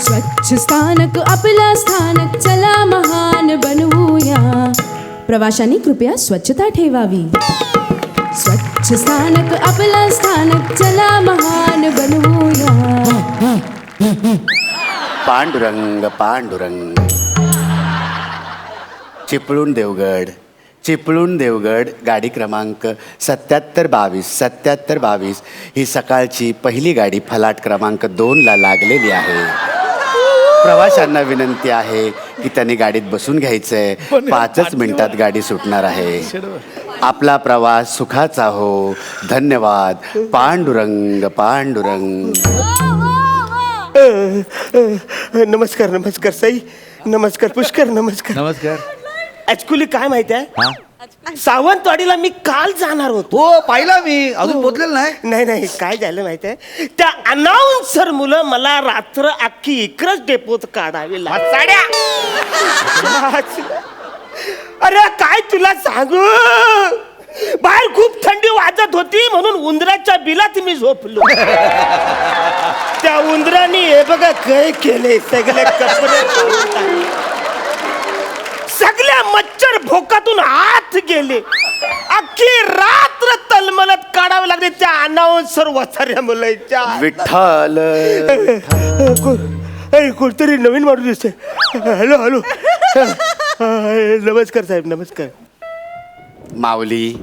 स्वच्छ स्थानक आपला स्थानक चला महान बनवूया. प्रवाशांनी कृपया स्वच्छता ठेवावी. स्वच्छ स्थानक आपला स्थानक चला महान बनवूया. पांडुरंग पांडुरंग. चिपळूण देवगड, चिपळूण देवगड गाडी क्रमांक 7722 7722 ही सकाळची पहिली गाडी फलाट क्रमांक 2ला लागलेली आहे. प्रवाशांना विनंती आहे की त्यांनी गाडीत बसून घ्यायचंय. 5च मिनिटात गाडी सुटणार आहे. आपला प्रवास सुखाचा हो. धन्यवाद. पांडुरंग पांडुरंग. नमस्कार नमस्कार साई. नमस्कार पुष्कर. नमस्कार. नमस्कार. ऍक्च्युली काय माहिती आहे, सावंतवाडीला मी काल जाणार होतो. हो पाहिला मी, अजून पोचलेलं नाही. नाही नाही, काय झालं माहिती आहे, त्या अनाउन्सर मुलं मला रात्र अख्खी इकडच डेपोत काढावी लागल्या. अरे काय तुला सांगू, बाहेर खूप थंडी वाजत होती म्हणून उंदराच्या बिलात मी झोपलो. त्या उंदराने हे बघा काय केले, सगळे कपडे सगळ्या मच्छर भोकातून आत गेले. अख्खी रात्र तलमलत काढावे लागले त्या अनाउन्सर वसाऱ्या मुलांच्या. विठ्ठल. कोणतरी नवीन माणूस दिसतोय. Hello hello. नमस्कार साहेब. नमस्कार. माऊली,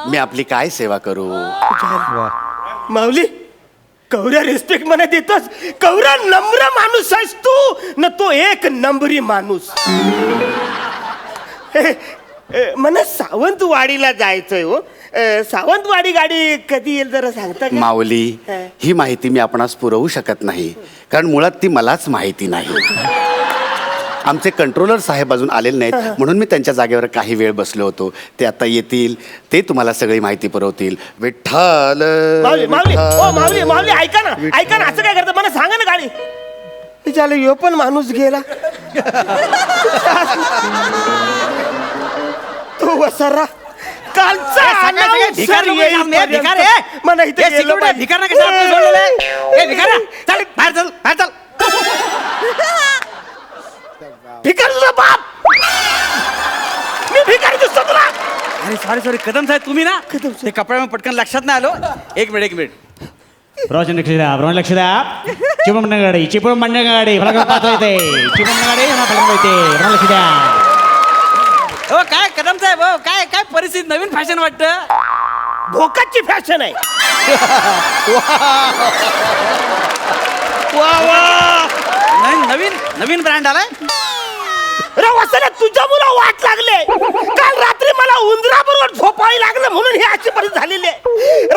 मी आपली काय सेवा करू? माऊली, कवऱ्या रिस्पेक्ट मला देतोस. कवऱ्या नम्र माणूस आहेस तू न, तो एक नंबरी माणूस. मला सावंतवाडीला जायचंय हो. सावंतवाडी गाडी कधी येईल जरा सांगता का? माऊली, ही माहिती मी आपणास पुरवू शकत नाही, कारण मुळात ती मलाच माहिती नाही. आमचे कंट्रोलर साहेब अजून आलेले नाहीत, म्हणून मी त्यांच्या जागेवर काही वेळ बसलो होतो. ते आता येतील, ते तुम्हाला सगळी माहिती पुरवतील. विठ्ठल. माऊली माऊली ओ माऊली माऊली, ऐका ना ऐका ना, असं काय करतं मला सांगा ना. गाडी झालं, यो पण माणूस गेला. तो वसारा कालचा भिकार announcer येईपर्यंत मला इथे गेलं पाहिजे. भिकार चल. भिकार तुझा बाप. मी भिकारी दिसतो तुला? अरे सॉरी कदम साहेब, तुम्ही ना ते कपड्यामध्ये पटकन लक्षात नाही आलो. एक मिनिट. रोशन लक्ष द्या, रोहन लक्ष द्या. चिपळूण गाडी, चिपळूण गाडी मला पाहता येते. चिपळूण गाडी मला येते. रोहन लक्ष द्या. हो काय कदम साहेब, हो काय काय परिस्थिती, नवीन फॅशन वाटतं. भोकाची फॅशन आहे. नवीन ब्रँड आलाय. अरे वसाला, तुझ्या मुला वाट लागले. काल रात्री मला उंदराबरोबर झोपावी लागलं म्हणून हे अशी परिस्थिती झालेली आहे.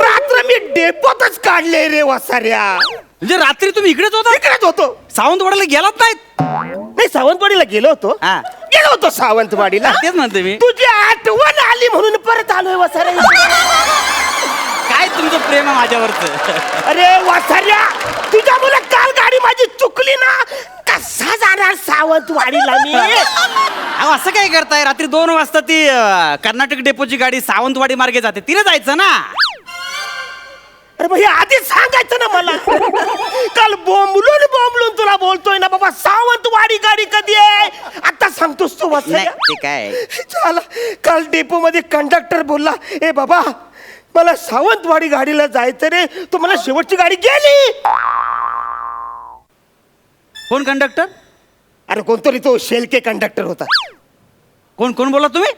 रात्र मी डेपोतच काढले रे वसाऱ्या. म्हणजे रात्री तुम्ही इकडेच होता? इकडेच होतो. सावंतवाडीला गेलात नाहीत? नाही, सावंतवाडीला गेलो होतो. हा. गेलो होतो सावंतवाडीला. तेच म्हणते मी. तुझी आठवण आली म्हणून परत आलोय वसाऱ्या. काय तुमचं प्रेम आहे माझ्यावरच. अरे वसाऱ्या, तुझ्या मुला काल गाडी माझी चुकली ना, कसा जाणार सावंतवाडीला मी? अहो असं काय करताय, रात्री 2 वाजता ती कर्नाटक डेपोची गाडी सावंतवाडी मार्गे जाते, तिने जायचं ना. अरे भाई, आधीच सांगायचं ना मला. काल बोंबलून तुला बोलतोय ना बाबा, सावंतवाडी गाडी कधी आहे आता सांगतोस तू वसाऱ्या. ते काय झालं, काल डेपो मध्ये कंडक्टर बोलला, ए बाबा मला सावंतवाडी गाडीला जायचं रे. तो मला शेवटची गाडी गेली. कोण कंडक्टर? अरे कोणतरी तो शेलके कंडक्टर होता. कोण बोला तुम्ही?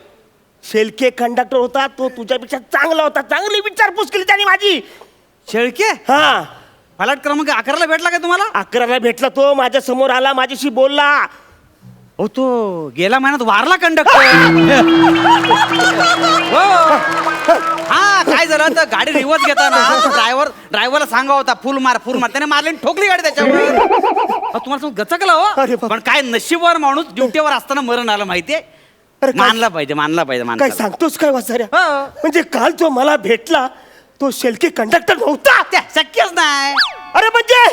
शेलके कंडक्टर होता तो, तुझ्यापेक्षा चांगला होता. चांगली विचारपूस केली त्याने माझी. शेळके? हा. फलाट क्रमांक 11ला भेटला का तुम्हाला? 11ला भेटला तो, माझ्या समोर आला, माझ्याशी बोलला. हो, तो गेला महिन्यात वारला कंडक्टर. हा, काय झालं तर गाडी रिवर्स घेताना ड्रायव्हरला सांगा होता फुल मार. त्याने मारली, ठोकली गाडी त्याच्यावर. तुम्हाला गचकलं हो. पण काय नशीबवर माणूस ड्युटीवर असताना मरण आलं माहितीये. मानला पाहिजे. काय सांगतोस काय वसाऱ्या? म्हणजे काल तो मला भेटला, तो शेलके कंडक्टर नव्हता? त्या शक्यच नाही. अरे म्हणजे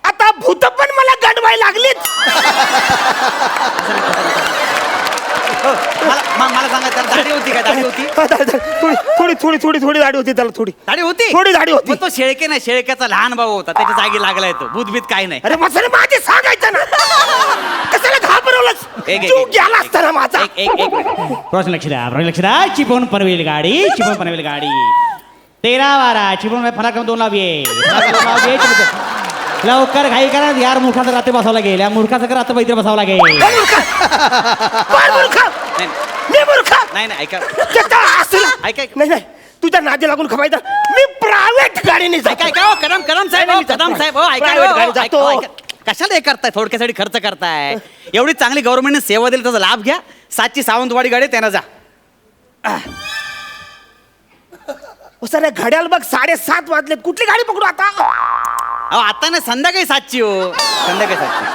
आता भूत पण मला गडवाय लागलीत. मला सांगा, त्याला दाढी होती का? दाढी होती थोडी थोडी थोडी थोडी थोडी दाढी होती त्याला थोडी दाढी होती थोडी दाढी होती. मग तो शेळके नाही शेळक्याचा लहान भाऊ होता त्याच्या जागी लागलाय तो भूतभीत काही नाही अरे मसाले माझे सांगायचं ना कशाला घाबरवलंच एक- जीव गेला असता ना माझा. एक एक एक मिनिट. प्रवाशांनी लक्ष द्या प्रवाशांनी लक्ष द्या चिपळूण पनवेल गाडी चिपळूण पनवेल गाडी 13-12 चिपळूण फरक 2 लाविये लवकर घाई करा यार मूर्खाचं रात्री बसावं लागेल या मूर्खाचं का रात्र बैत्र बसावं लागेल कोण मूर्ख? कोण मूर्ख? नाही मी मूर्ख? नाही नाही, ऐका त्याचा असला. ऐका नाही नाही तुझ्या नादी लागून खपायचं मी प्रायव्हेट गाडीने ऐका जातो. ऐका हो, कदम साहेब नाही, हो, नाही, कदम साहेब हो, ऐका private हो, गाडी ऐका, जातो. ऐका. कशाला हे करताय थोडक्यासाठी खर्च करताय एवढी चांगली गव्हर्नमेंटने सेवा दिली त्याचा लाभ घ्या 7ची सावंतवाडी गाडी आहे, त्यानं जा सर घड्याल बघ 7:30 वाजलेत कुठली गाडी पकडू आता? अहो आता नाही संध्याकाळी 7ची हो संध्याकाळी 7ची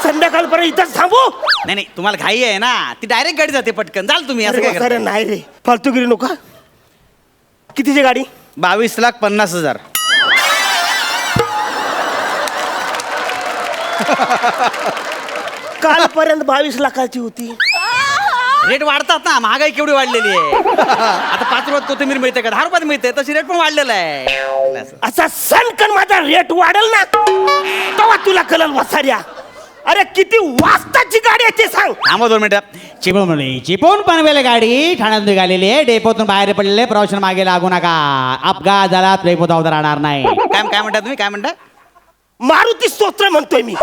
संध्याकाळपर्यंत इथंच थांबू? नाही नाही तुम्हाला घाई आहे ना ती डायरेक्ट गाडी जाते पटकन चाल तुम्ही असं काय सर करताय? नाही रे फालतूगिरी नका. कितीची गाडी? 22,50,000 कालपर्यंत 22 लाखाची होती. रेट वाढतात ना महागाई केवढी वाढलेली आहे आता 5 रुपयात कोथिंबीर मिळते का 10 रुपयात मिळते तशी रेट पण वाढलेला आहे असं. असा सणकण माझा रेट वाढेल ना तेव्हा तुला कळल वसाऱ्या. अरे किती वाजताची गाडी आहे ते सांग. थांबा 2 मिनिटं चिपळूण पनवेल गाडी ठाण्यात निघालेली आहे डेपोतून बाहेर पडलेले प्रवाशांना मागे लागू नका अपघात झाला डेपोत राहणार नाही काय म्हणता तुम्ही काय म्हणता मारुती स्तोत्र म्हणतोय मी.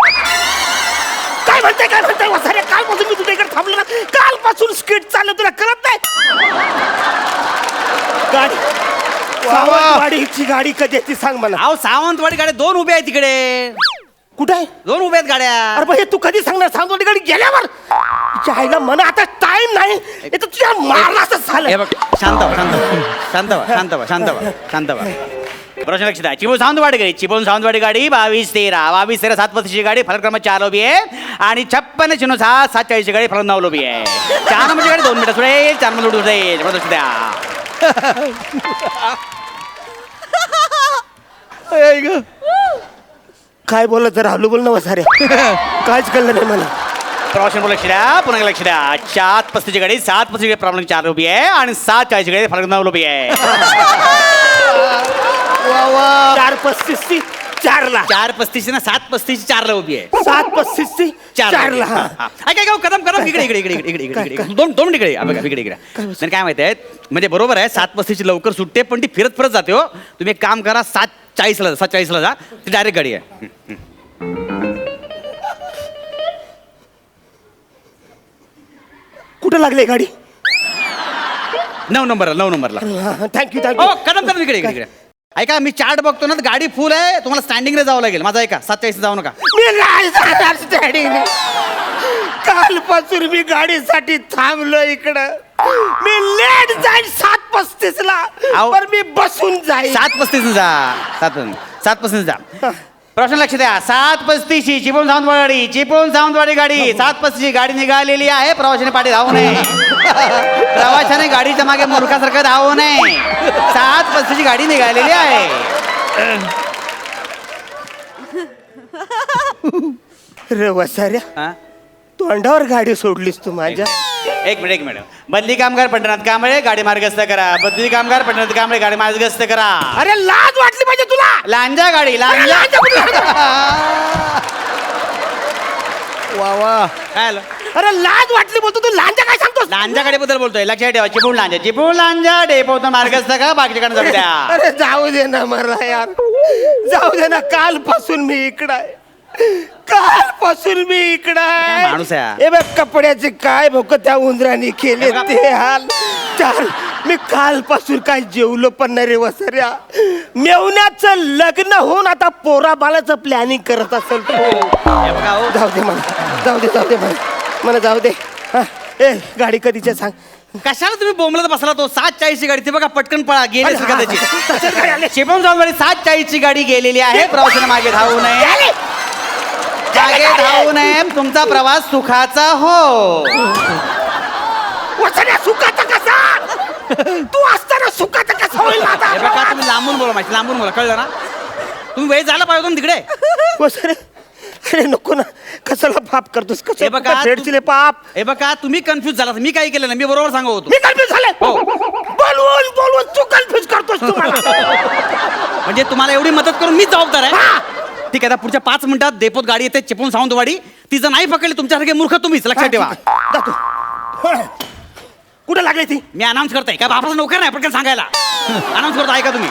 काय म्हणताय वसाऱ्या कालपासून मी तुझ्या इकडे थांबलो ना कालपासून स्किट चाललं तुला कळत नाही. गाडी सावंतवाडीची गाडी कधी आहे ती सांग मला. अहो सावंतवाडी गाड्या 2 उभ्या आहेत तिकडे कुठे आहे? 2 उभ्या आहेत गाड्या अरे भाई तू कधी सांगणार सावंतवाडी गाडी गेल्यावर तिच्या आईला म्हणा आता टाइम नाही हे तर तुझ्या मारला असं हे झालं. बघ शांत व्हा शांत व्हा शांत व्हा शांत व्हा शांत व्हा शांत व्हा प्रश्न लक्ष द्या चिपळूण सावंतवाडी गाडी चिपळूण सावंतवाडी गाडी 22-13 7:35 गाडी फलक क्रमांक 4 उभी आहे आणि 56-07 7:40 गाडी फलक 9 उभी आहे 4 नंबरची गाडी 2 मिनिटं सुरू आहे 4 नंबर उडू जाईल लक्ष द्या काय बोलत जरा हलू बोल ना वसाऱ्या काहीच कळलं नाही मला. प्रवाशांना लक्ष द्या पुन्हा लक्ष द्या 7:35 गाडी 7:35 क्रमांक 4 उभी आहे आणि 7:40 गाडी फलक 9 उभी आहे 4:35 4ला 4:35 ना 7:35 4ला उभी आहे 7:35 4ला. काय कदम कदम इकडे इकडे इकडे इकडे इकडे इकडे दोन इकडे इकडे इकडे नाही काय माहिती आहे म्हणजे बरोबर आहे 7:35 लवकर सुटते पण ती फिरत फिरत जाते हो तुम्ही एक काम करा 7:40ला जा ती डायरेक्ट गाडी आहे कुठं लागली गाडी? 9 नंबरला थँक्यू हो कदम इकडे इकडे ऐका मी चार्ट बघतो ना गाडी फुल आहे तुम्हाला स्टँडिंगला जावं लागेल माझा ऐका 7:40 जाऊ नका मी नाही जाणार स्टँडिंगने. कालपासून मी गाडीसाठी थांबलो इकडं. मी लेट जाईल 7:35ला आहो. पण मी बसून जाईल. 7:35 जा 7:35 जा प्रश्न लक्ष द्या 7:35 चिपळूण सावंतवाडी गाडी 7:35 गाडी निघालेली आहे प्रवाशाने पाठी धावू नये प्रवाशाने गाडीच्या मागे मूर्खासारखं धावू नये 7:35 गाडी निघालेली आहे रे वसाऱ्या हा? तोंडावर गाडी सोडलीस तू माझ्या. एक मिनिट बदली कामगार पंढरनाथ कांबळे गाडी मार्गस्थ करा बदली कामगार पंढरनाथ कांबळे गाडी मार्गस्थ करा अरे लाज वाटली पाहिजे तुला. लांजा गाडी लांजा वा काय आलं अरे लाज वाटली बोलतो तू लांजा काय सांगतोस? लांजा गाडीबद्दल बोलतोय लक्षात ठेवा चिपळूण लांजा डेपोतून मार्गस्थ का बाकीच्याकडे जाऊ द्या अरे जाऊ दे ना मला यार जाऊ दे ना कालपासून मी इकडं आहे कालपासून मी इकडं आहे. माणूस आहे. हे बघ कपड्याचे काय भोक त्या उंदराने केले बघा. ते हाल चाल मी कालपासून काय जेवलो पण नाही रे वसऱ्या. मेवण्याचं लग्न होऊन आता पोरा बाळाचं प्लॅनिंग करत असेल तो. हे बघा हो. जाऊ दे मला जाऊ दे हा, ए गाडी कधीच्या सांग. कशाला तुम्ही बोंबलत बसला तो 7:40 गाडी ती बघा पटकन पळा गेली हा, हा, तशाच गाडी आल्या. चिपळूण जाऊन 7:40 गाडी गेलेली आहे प्रवाशाने मागे धावू नये मागे धावू नये तुमचा प्रवास सुखाचा हो वसऱ्या सुखाचा कसा तू असताना सुखाचा कसा होईल माझा? हे बघा तुम्ही लांबून बोला माहिती लांबून बोला कळलं ना तुम्ही वेळ झाला पाहिजे होता ना तिकडे वसरे अरे नको ना, कशाला पाप करतोस? हे कसं बघा, फेडशील हे पाप? हे बघा तुम्ही कन्फ्युज झाला मी काही केलं नाही, मी बरोबर सांगू होतो. मी कन्फ्युज झाले. हो. बोलवून बोलवून तू कन्फ्युज करतोस तुम्हाला. म्हणजे तुम्हाला एवढी मदत करून मी जबाबदार आहे. ठीक आहे, आता पुढच्या 5 मिनिटात डेपोत गाडी येते चिपळूण सावंतवाडी. ती जर नाही पकडली तुमच्यासारखे मूर्ख तुम्हीच, लक्षात ठेवा. जातो. कुठे लागली ती? मी अनाऊन्स करतोय, काय बापाचा नोकर नाही पटकन सांगायला. अनाऊन्स करतो, ऐका तुम्ही.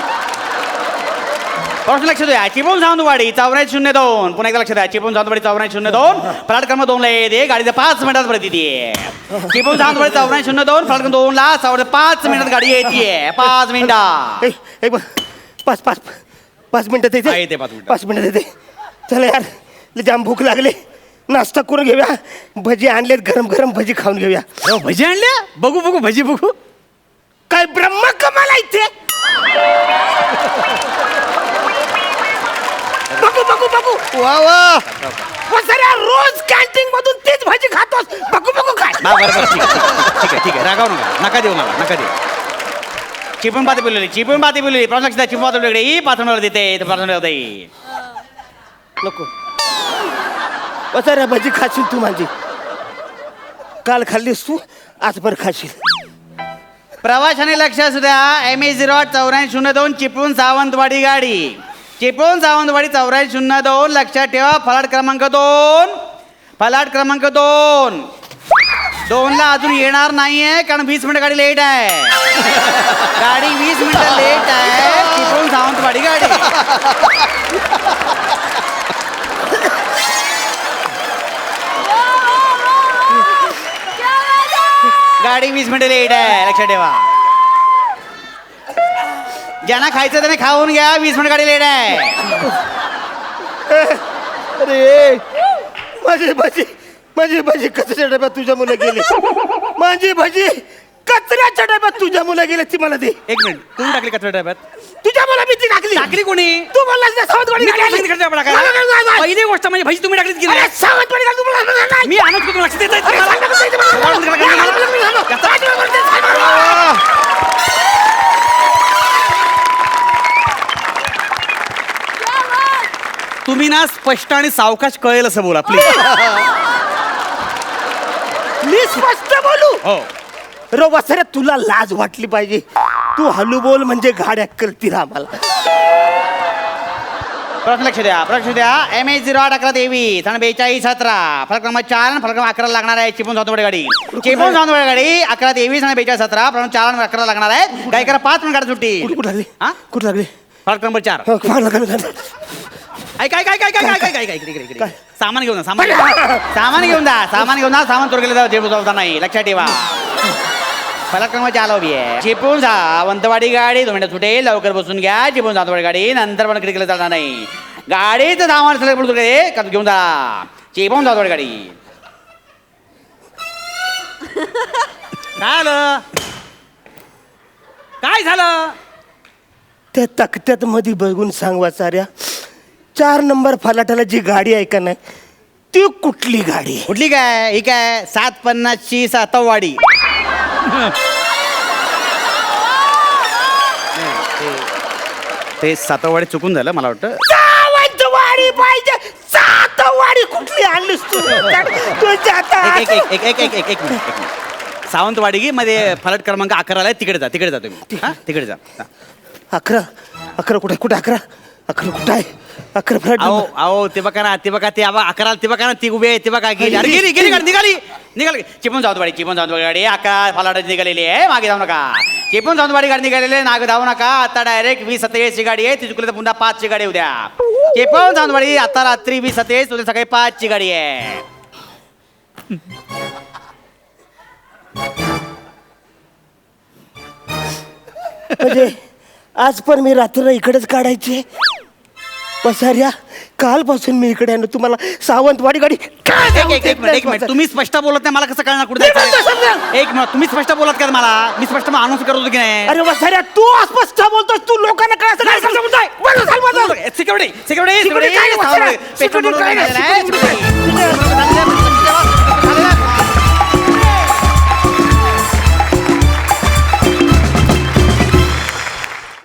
लक्ष द्या, चिपळूण सावंतवाडी 8402. पुन्हा एकदा लक्ष द्या, चिपळूण सावंतवाडी 8402. फ्लॅट क्रमांक 2 ला येते गाडीचा 5 मिनिटात परत येते. चिपळूण सावंतवाडी 8402. फ्लॅट क्रमांक 2 ला 5 मिनिटात गाडी येते. 5 मिनिटात. एक बघ, 5 मिनिटात हा, येते 5 मिनिटात. 5 मिनिटात येते. चला यार, लय जाम भूक लागली, नाश्ता करून घेऊया. भजी आणलेत, गरम गरम भजी खाऊन घेऊया. भजी आणल्या? बघू बघू भजी बघू. काय ब्रह्म कमाल आहे इथे. बघू बघू बघू. वा वा. वसाऱ्या, रोज कॅन्टीन मधून तीच भाजी खातोस. बघू बघू काय. बरं ठीक आहे रागाव नका देऊ मला, नका देऊ. चिपळूण पाती बोललेली, चिपळूण पाती बोललेली. प्रॉब्लेम लक्ष चिपळूण पाती बोललेली. पाथर्डीवर देते, पाथर्डीवर देते. नको. वसाऱ्या, भजी खाशील तू माझी. काल खाल्लीस तू, आज पण खाशील. प्रवाशाने लक्ष असू द्या. MH08 8402 चिपळूण सावंतवाडी गाडी. चिपळूण सावंतवाडी 8402. लक्षात ठेवा. फलाट क्रमांक 2. फलाट क्रमांक 2. 2 ला अजून येणार नाहीये, कारण 20 मिनिटं गाडी लेट आहे. गाडी 20 मिनिटं लेट आहे. चिपळूण सावंतवाडी गाडी. गाडी 20 मिनिटं लेट आहे, लक्षात ठेवा. ज्यांना खायचं त्याने खाऊन घ्या. 20 मिनिट गाडी लेट आहे. अरे माझी भाजी कचऱ्याच्या डब्यात तुझ्या मुलं गेली. माझी भाजी कचऱ्याच्या डब्यात तुझ्या मुलं गेले. ती मला दे. 1 मिनिट, तुम्ही टाकली कचरा डब्यात? तुझ्या मुला मी ती टाकली. टाकली कोणी? तू बोललास ना सावंतवाडी मी गाडी टाकली आली. कचरा डब्यात नाही, नाही, नाही, टाकायला. नाही. पहिली गोष्ट म्हणजे भाजी तुम्ही टाकलीच की अरे नाही? सावंतवाडी गाडी तुम्हाला नाही, नाही. मी आणत होतो, लक्ष देत अरे सांग नको, सांग नको, सांग नको. तुम्ही ना स्पष्ट आणि सावकाश कळेल असं बोला प्लीज. मी स्पष्ट बोलू. हो. रो वसाऱ्या, तुला लाज वाटली पाहिजे. तू हलू बोल म्हणजे गाड्या करतील आम्हाला. प्रश्न लक्ष द्या, प्रश्न द्या. MH08 1123 आणि 4217. फलक क्रमांक 4 आणि फलक क्रमांक 11 लागणार आहे. चिपळूण सावंतवाडी गाडी. चिपळूण सावंतवाडी गाडी 1123 आणि 4217. फलक 4 आणि 11 लागणार आहे. काय करा, 5 मिनिट गाडी सुट्टी. कुठे लागली? हा? कुठे लागली? फलक नंबर 4. हो, फार लागली. काय सामान घेऊन जा, सामान घेऊन जा. सामान चोर गेलं जेबूचा नाही, लक्षात ठेवा. फलक क्रमांक 4 उभी आहे. चिपळूण सावंतवाडी गाडी 2 मिनिटं सुटेल, लवकर बसून घ्या. चिपळूण सावंतवाडी गाडी नंतर पण क्रिकेट चालणार नाही. गाडीचं सामान घेऊन जा. चिपळूण सावंतवाडी गाडी. काय झालं? त्या तक्त्यात मध्ये बघून सांग वाचाऱ्या, 4 नंबर फलाटाला जी गाडी आहे का नाही, ती कुठली गाडी आहे? कुठली काय? ही काय 750ची सातववाडी. ते सातववाडी चुकून झालं मला वाटतं. सावंतवाडी पाहिजे. सातवाडी कुठली आणलीस तू? तुझ्या आता- एक मिनिट. सावंतवाडी मध्ये फलट क्रमांक 11 ला तिकडे जा तुम्ही. हा, तिकडे जा. 11 कुठे 11 कुठे आहे? 11 फ्लॅट अहो ते बघा ना, ते 11 ते बघा ना, ती उभी आहे, ते बघा गेली. अरे गेली गाडी, निघाली. चिपळूण सावंतवाडी गाडी 11 फलाटाची निघालेली आहे. मागे धावू नका. चिपळूण सावंतवाडी गाडी निघालेली आहे, मागे धावू नका. आता डायरेक्ट 2027 ची गाडी आहे. ती चुकली तर पुन्हा 5 ची गाडी उद्या. चिपळूण सावंतवाडी आता रात्री 2027, उद्या सकाळी 5 ची गाडी आहे. म्हणजे आज पण मी रात्र इकडेच काढायची. पसाऱ्या, कालपासून मी इकडे आहे ना, तुम्हाला सावंतवाडी गाडी एक मिनिट. तुम्ही स्पष्ट बोलत नाही, मला कसं कळणार कुठे जायचं? एक मिनिट, तुम्ही स्पष्ट बोलत का मला? मी स्पष्ट अनाऊन्स करत होतो की नाही? अरे वसाऱ्या, तू अस्पष्ट बोलतोस. तू लोकांना कळायचं काय समजताय? सिक्युरिटी